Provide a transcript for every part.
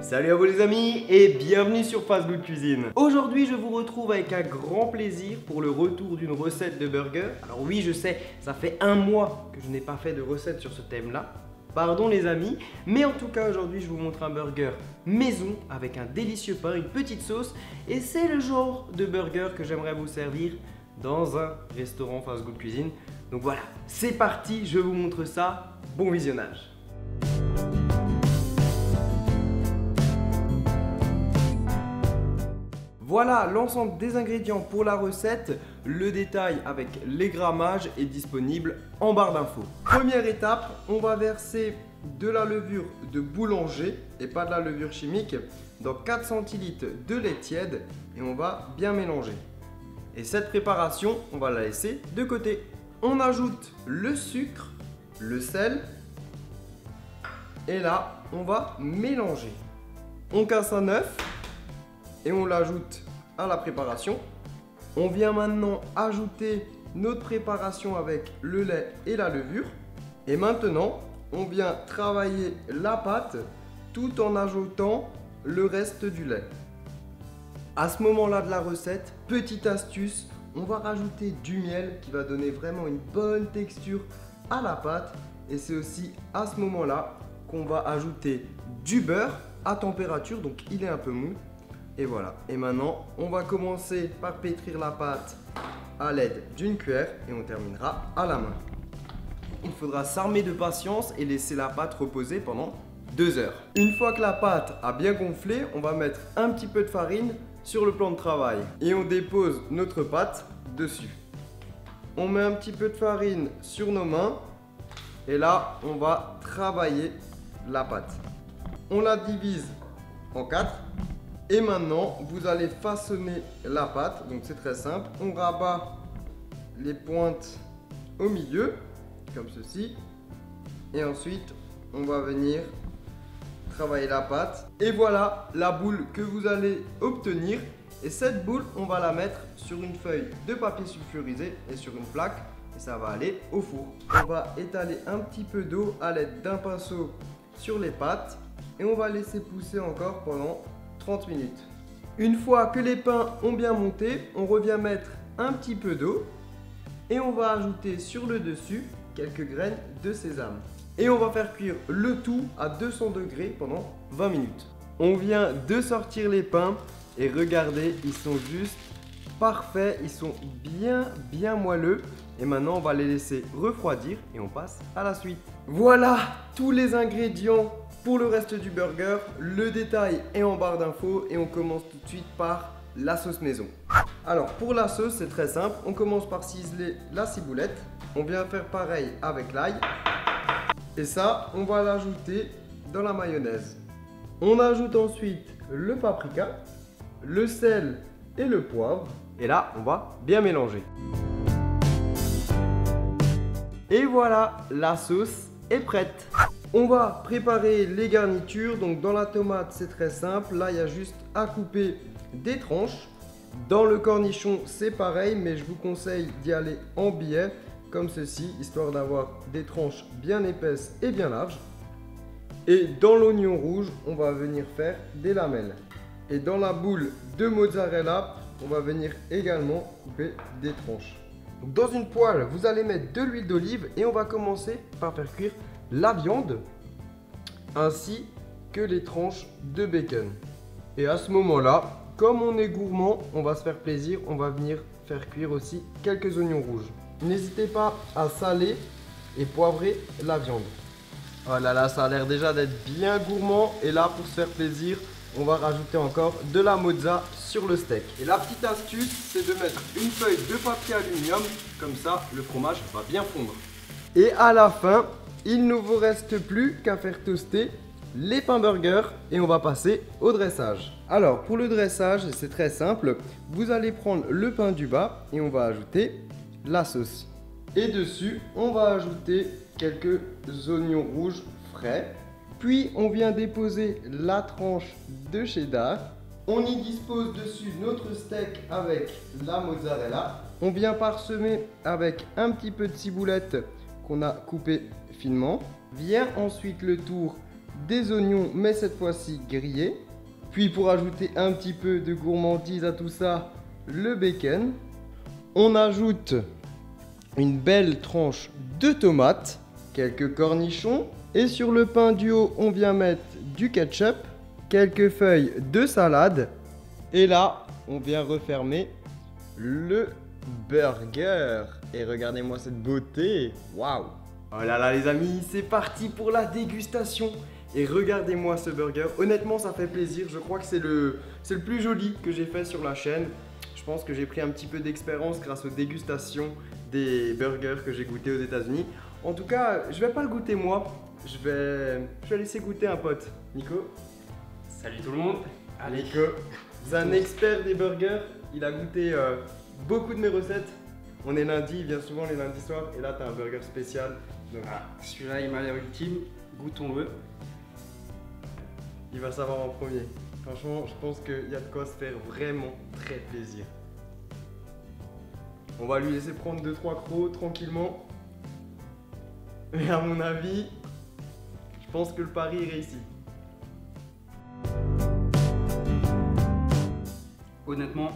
Salut à vous les amis et bienvenue sur Fast Good Cuisine. Aujourd'hui je vous retrouve avec un grand plaisir pour le retour d'une recette de burger. Alors oui je sais, ça fait un mois que je n'ai pas fait de recette sur ce thème là. Pardon les amis, mais en tout cas aujourd'hui je vous montre un burger maison avec un délicieux pain, une petite sauce. Et c'est le genre de burger que j'aimerais vous servir dans un restaurant Fast Good Cuisine. Donc voilà, c'est parti, je vous montre ça, bon visionnage. Voilà l'ensemble des ingrédients pour la recette. Le détail avec les grammages est disponible en barre d'infos. Première étape, on va verser de la levure de boulanger et pas de la levure chimique dans 4 centilitres de lait tiède et on va bien mélanger. Et cette préparation, on va la laisser de côté. On ajoute le sucre, le sel et là, on va mélanger. On casse un œuf et on l'ajoute à la préparation. On vient maintenant ajouter notre préparation avec le lait et la levure. Et maintenant, on vient travailler la pâte tout en ajoutant le reste du lait. À ce moment-là de la recette, petite astuce, on va rajouter du miel qui va donner vraiment une bonne texture à la pâte. Et c'est aussi à ce moment-là qu'on va ajouter du beurre à température, donc il est un peu mou. Et voilà, et maintenant on va commencer par pétrir la pâte à l'aide d'une cuillère et on terminera à la main. Il faudra s'armer de patience et laisser la pâte reposer pendant 2 heures. Une fois que la pâte a bien gonflé, on va mettre un petit peu de farine sur le plan de travail et on dépose notre pâte dessus. On met un petit peu de farine sur nos mains et là on va travailler la pâte. On la divise en 4. Et maintenant, vous allez façonner la pâte. Donc c'est très simple. On rabat les pointes au milieu, comme ceci. Et ensuite, on va venir travailler la pâte. Et voilà la boule que vous allez obtenir. Et cette boule, on va la mettre sur une feuille de papier sulfurisé et sur une plaque. Et ça va aller au four. On va étaler un petit peu d'eau à l'aide d'un pinceau sur les pâtes. Et on va laisser pousser encore pendant 30 minutes. Une fois que les pains ont bien monté, on revient mettre un petit peu d'eau et on va ajouter sur le dessus quelques graines de sésame. Et on va faire cuire le tout à 200 degrés pendant 20 minutes. On vient de sortir les pains et regardez, ils sont juste parfaits, ils sont bien moelleux. Et maintenant, on va les laisser refroidir et on passe à la suite. Voilà tous les ingrédients pour le reste du burger. Le détail est en barre d'infos et on commence tout de suite par la sauce maison. Alors pour la sauce, c'est très simple. On commence par ciseler la ciboulette. On vient faire pareil avec l'ail. Et ça, on va l'ajouter dans la mayonnaise. On ajoute ensuite le paprika, le sel et le poivre. Et là, on va bien mélanger. Et voilà, la sauce est prête. On va préparer les garnitures. Donc dans la tomate, c'est très simple. Là, il y a juste à couper des tranches. Dans le cornichon, c'est pareil, mais je vous conseille d'y aller en biais, comme ceci, histoire d'avoir des tranches bien épaisses et bien larges. Et dans l'oignon rouge, on va venir faire des lamelles. Et dans la boule de mozzarella, on va venir également couper des tranches. Donc dans une poêle, vous allez mettre de l'huile d'olive et on va commencer par faire cuire la viande ainsi que les tranches de bacon. Et à ce moment-là, comme on est gourmand, on va se faire plaisir, on va venir faire cuire aussi quelques oignons rouges. N'hésitez pas à saler et poivrer la viande. Oh là là, ça a l'air déjà d'être bien gourmand. Et là, pour se faire plaisir, on va rajouter encore de la mozza sur le steak. Et la petite astuce, c'est de mettre une feuille de papier aluminium. Comme ça, le fromage va bien fondre. Et à la fin, il ne vous reste plus qu'à faire toaster les pains burgers et on va passer au dressage. Alors, pour le dressage, c'est très simple. Vous allez prendre le pain du bas et on va ajouter la sauce. Et dessus, on va ajouter quelques oignons rouges frais. Puis, on vient déposer la tranche de cheddar. On y dispose dessus notre steak avec la mozzarella. On vient parsemer avec un petit peu de ciboulette qu'on a coupé finement. Vient ensuite le tour des oignons, mais cette fois-ci grillés. Puis pour ajouter un petit peu de gourmandise à tout ça, le bacon. On ajoute une belle tranche de tomates, quelques cornichons. Et sur le pain du haut, on vient mettre du ketchup, quelques feuilles de salade. Et là, on vient refermer le burger. Et regardez-moi cette beauté. Waouh! Oh là là les amis, c'est parti pour la dégustation. Et regardez-moi ce burger. Honnêtement, ça fait plaisir. Je crois que c'est le plus joli que j'ai fait sur la chaîne. Je pense que j'ai pris un petit peu d'expérience grâce aux dégustations des burgers que j'ai goûté aux États-Unis. En tout cas, je vais pas le goûter moi. Je vais laisser goûter un pote. Nico. Salut tout le monde. Allez. Nico, c'est un expert des burgers. Il a goûté beaucoup de mes recettes. On est lundi, il vient souvent les lundis soirs. Et là, tu as un burger spécial. Donc... celui-là, il m'a l'air ultime. Goûtons-le. Il va savoir en premier. Franchement, je pense qu'il y a de quoi se faire vraiment très plaisir. On va lui laisser prendre 2-3 crocs tranquillement. Mais à mon avis, je pense que le pari est réussi. Honnêtement,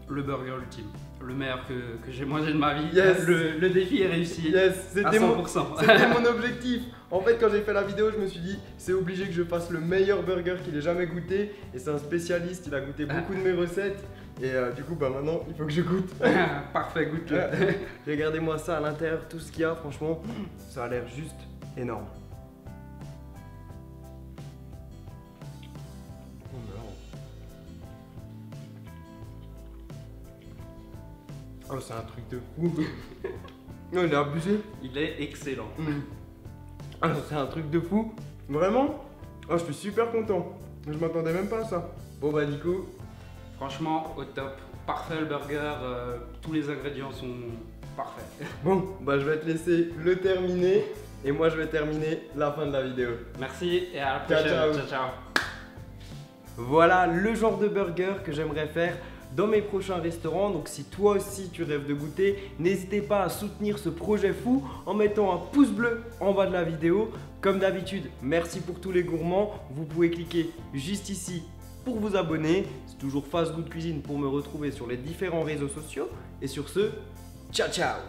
le burger ultime. Le meilleur que j'ai mangé de ma vie. Yes. Le défi est réussi. Yes, c'était 100%. C'était mon objectif. En fait, quand j'ai fait la vidéo, je me suis dit, c'est obligé que je fasse le meilleur burger qu'il ait jamais goûté. Et c'est un spécialiste, il a goûté beaucoup de mes recettes. Et du coup, bah maintenant, il faut que je goûte. Parfait, goûte-le. Regardez-moi ça à l'intérieur, tout ce qu'il y a, franchement, ça a l'air juste énorme. Oh, c'est un truc de fou. Non, il est abusé. Il est excellent. Ah, c'est un truc de fou. Vraiment. Oh, je suis super content. Je m'attendais même pas à ça. Bon bah Nico. Franchement, au top. Parfait le burger. Tous les ingrédients sont parfaits. Bon, bah je vais te laisser le terminer. Et moi, je vais terminer la fin de la vidéo. Merci et à la prochaine. Ciao, ciao. Ciao, ciao. Voilà le genre de burger que j'aimerais faire dans mes prochains restaurants. Donc si toi aussi tu rêves de goûter, n'hésitez pas à soutenir ce projet fou en mettant un pouce bleu en bas de la vidéo. Comme d'habitude, merci pour tous les gourmands. Vous pouvez cliquer juste ici pour vous abonner. C'est toujours Fast Good Cuisine pour me retrouver sur les différents réseaux sociaux. Et sur ce, ciao ciao!